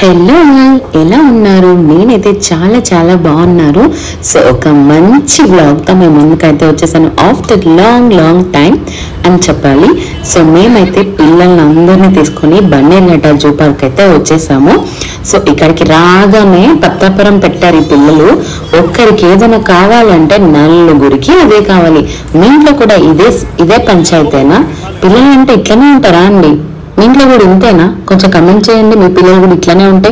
Hello ఎలా ఉన్నారు? నేనైతే చాలా చాలా బాగున్నారు. సో ఒక మంచి వ్లాగ్తో మేము ముందుకైతే వచ్చేసాను ఆఫ్టర్ లాంగ్ లాంగ్ టైం అని చెప్పాలి. సో మేమైతే పిల్లల్ని అందరినీ తీసుకొని బన్నేరుఘట్ట జూ పార్క్ అయితే వచ్చేసాము. సో ఇక్కడికి రాగానే పత్తాపురం పెట్టారు ఈ పిల్లలు. ఒక్కరికి ఏదైనా కావాలంటే నలుగురికి అదే కావాలి. మీ ఇంట్లో కూడా ఇదే పంచాయతీనా? పిల్లలు అంటే ఇట్లనే ఉంటారా అండి? మీ ఇంట్లో కూడా ఇంతేనా? కొంచెం కమెంట్ చేయండి, మీ పిల్లలు కూడా ఇట్లానే ఉంటే.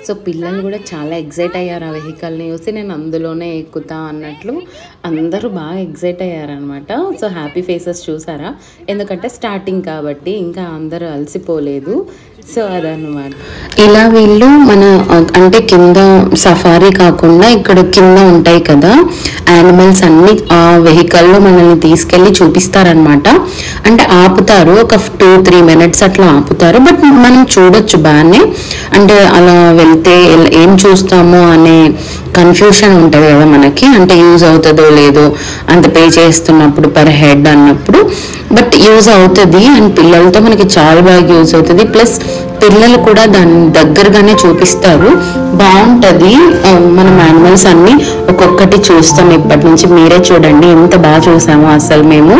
సో పిల్లలు కూడా చాలా ఎగ్జైట్ అయ్యారు ఆ వెహికల్ని చూసి. నేను అందులోనే ఎక్కుతా అన్నట్లు అందరూ బాగా ఎగ్జైట్ అయ్యారనమాట. సో హ్యాపీ ఫేసెస్ చూసారా? ఎందుకంటే స్టార్టింగ్ కాబట్టి ఇంకా అందరూ అలసిపోలేదు. సో అదనమాట. ఇలా వీళ్ళు మన అంటే కింద సఫారీ కాకుండా ఇక్కడ కింద ఉంటాయి కదా యానిమల్స్ అన్ని, ఆ వెహికల్లో మనల్ని తీసుకెళ్ళి చూపిస్తారనమాట. అంటే ఆపుతారు, ఒక 2-3 మినిట్స్ అట్లా ఆపుతారు. బట్ మనం చూడొచ్చు బాగానే. అంటే అలా వెళ్తే ఏం చూస్తామో అనే కన్ఫ్యూషన్ ఉంటుంది కదా మనకి, అంటే యూజ్ అవుతుందో లేదో అంత పే చేస్తున్నప్పుడు పర్ హెడ్ అన్నప్పుడు. బట్ యూజ్ అవుతుంది అండ్ పిల్లలతో మనకి చాలా బాగా యూజ్ అవుతుంది. ప్లస్ పిల్లలు కూడా దాన్ని దగ్గరగానే చూపిస్తారు, బాగుంటుంది. మనం యానిమల్స్ అన్ని ఒక్కొక్కటి చూస్తాం ఇప్పటి నుంచి. మీరే చూడండి ఎంత బాగా చూసామో అసలు మేము.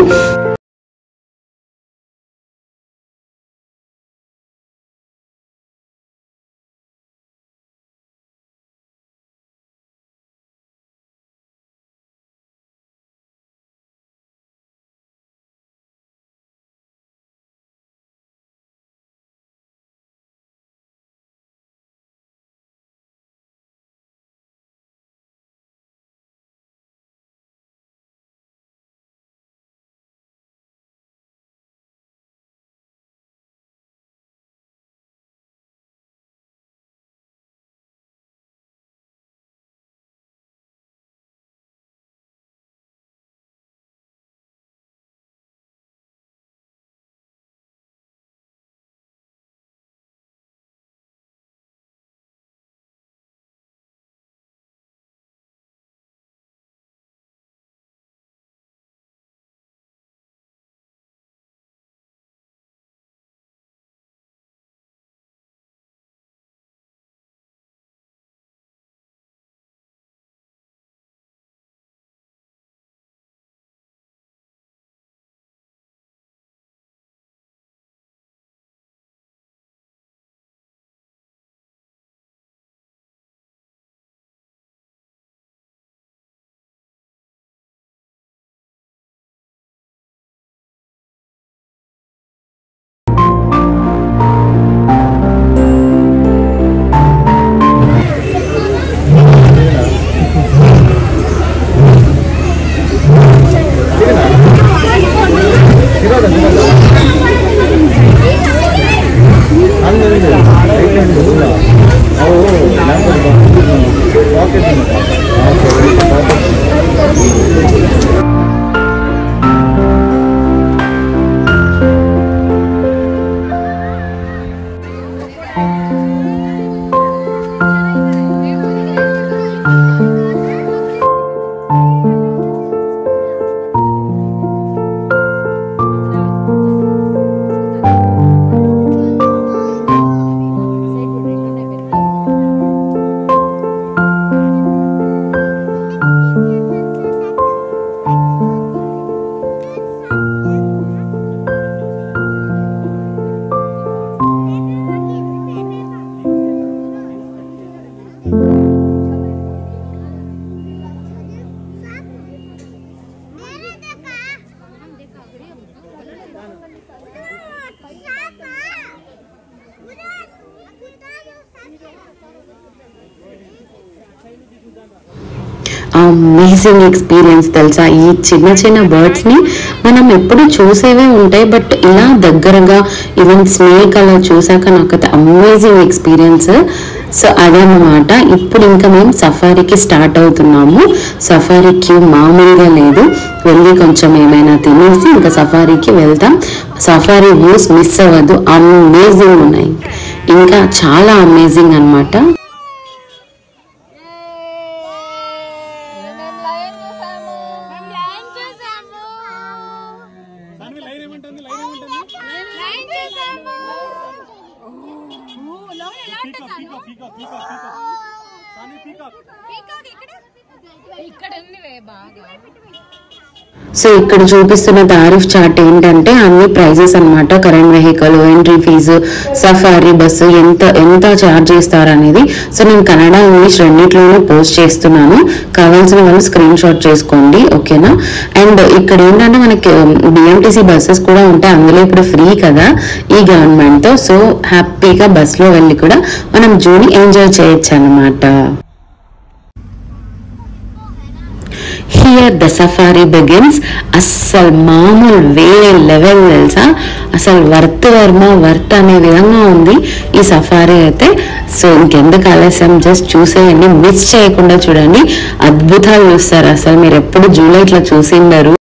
అమేజింగ్ ఎక్స్పీరియన్స్ తెలుసా. ఈ చిన్న చిన్న బర్డ్స్ని మనం ఎప్పుడు చూసేవే ఉంటాయి, బట్ ఇలా దగ్గరగా ఈవెన్ స్నేక్ అలా చూసాక నాకైతే అమేజింగ్ ఎక్స్పీరియన్స్. సో అదన్నమాట. ఇప్పుడు ఇంకా మేము సఫారీకి స్టార్ట్ అవుతున్నాము. సఫారీ క్యూ మామూలుగా లేదు, వెళ్ళి కొంచెం ఏమైనా తినేసి ఇంకా సఫారీకి వెళ్తాం. సఫారీ వ్యూస్ మిస్ అవ్వద్దు, అమేజింగ్ ఉన్నాయి, ఇంకా చాలా అమేజింగ్ అనమాట. సో ఇక్కడ చూపిస్తున్న తారీఫ్ చార్ట్ ఏంటంటే అన్ని ప్రైజెస్ అనమాట. Current vehicle, entry fee, safari bus ఎంత ఛార్జ్ చేస్తారు అనేది. సో నేను కన్నడ, ఇంగ్లీష్ రెండిట్లోనూ పోస్ట్ చేస్తున్నాను, కావాల్సిన వాళ్ళు స్క్రీన్ షాట్ చేసుకోండి, ఓకేనా. అండ్ ఇక్కడ ఏంటంటే మనకి బిఎంటీసీ బస్సెస్ కూడా ఉంటాయి, అందులో ఇప్పుడు ఫ్రీ కదా ఈ గవర్నమెంట్తో. సో హ్యాపీగా బస్లో వెళ్ళి కూడా మనం జూని ఎంజాయ్ చేయొచ్చు అనమాట. Here the safari begins. అస్సలు మామూలు వేరే లెవెల్ తెలుసా, అసలు వర్త్ అనే విధంగా ఉంది ఈ సఫారీ అయితే. సో ఇంకెందుకు ఆలస్యం, జస్ట్ చూసేయండి, మిస్ చేయకుండా చూడండి, అద్భుతాలు చూస్తారు. అసలు మీరు ఎప్పుడు జూలో ఇట్లా చూసిండరు.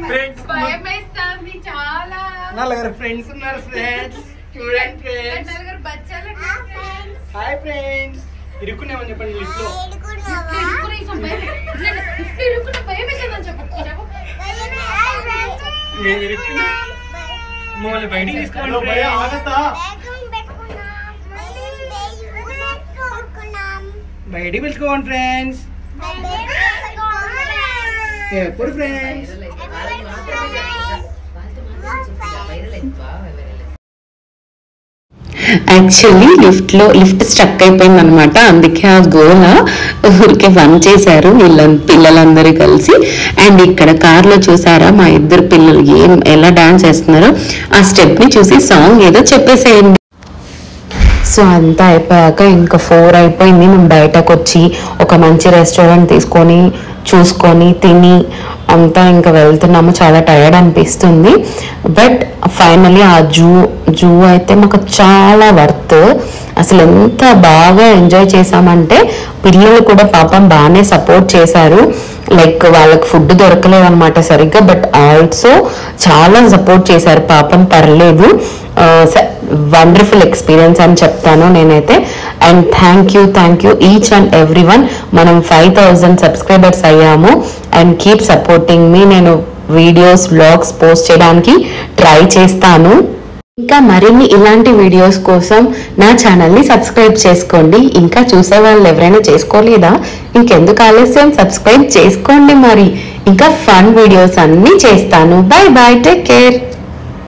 ఫ్రెండ్స్ భయమేస్తుంది చాలా. నలుగురు ఫ్రెండ్స్ ఉన్నారు ఫ్రెండ్స్, చూడండి ఫ్రెండ్స్. నలుగురు బచ్చాలు. Hi friends. ఇరుక్కునేమని చెప్పండి లిఫ్ట్ లో. మేము ఇరుక్కున్నా మమ్మల్ని బయటికి తీసుకోండి. బయటికి పిలుచుకోండి ఫ్రెండ్స్. ఎప్పుడు ఫ్రెండ్స్ యాక్చువల్లీ లిఫ్ట్ స్ట్రక్ అయిపోయింది అనమాట, అందుకే ఆ గోల ఊరికే ఫన్ చేశారు పిల్లలందరూ కలిసి. అండ్ ఇక్కడ కార్లో చూసారా మా ఇద్దరు పిల్లలు ఎలా డాన్స్ చేస్తున్నారో, ఆ స్టెప్ ని చూసి సాంగ్ ఏదో చెప్పేసేయండి. సో అంతా అయిపోయాక ఇంకా 4 అయిపోయింది. మేము బయటకు వచ్చి ఒక మంచి రెస్టారెంట్ తీసుకొని చూసుకొని తిని అంతా ఇంకా వెళ్తున్నాము, చాలా టైర్డ్ అనిపిస్తుంది. బట్ ఫైనలీ ఆ జూ అయితే మాకు చాలా వర్త్. అసలు ఎంత బాగా ఎంజాయ్ చేసామంటే పిల్లలు కూడా పాపం బాగానే సపోర్ట్ చేశారు. లైక్ వాళ్ళకి ఫుడ్ దొరకలేదు అనమాట సరిగ్గా, బట్ ఆల్సో చాలా సపోర్ట్ చేశారు పాపం, పర్లేదు. వండర్ఫుల్ ఎక్స్పీరియన్స్ అని చెప్తాను నేనైతే. And thank you each and every one. మనం 5000 సబ్స్క్రైబర్స్ అయ్యాము. అండ్ కీప్ సపోర్టింగ్ మీ. నేను వీడియోస్ వ్లాగ్స్ పోస్ట్ చేయడానికి ట్రై చేస్తాను. ఇంకా మరిన్ని ఇలాంటి వీడియోస్ కోసం నా ఛానల్ని సబ్స్క్రైబ్ చేసుకోండి. ఇంకా చూసే వాళ్ళు ఎవరైనా చేసుకోలేదా? ఇంకెందుకు ఆలస్యం, సబ్స్క్రైబ్ చేసుకోండి. మరి ఇంకా ఫన్ వీడియోస్ అన్నీ చేస్తాను. Bye bye, take care.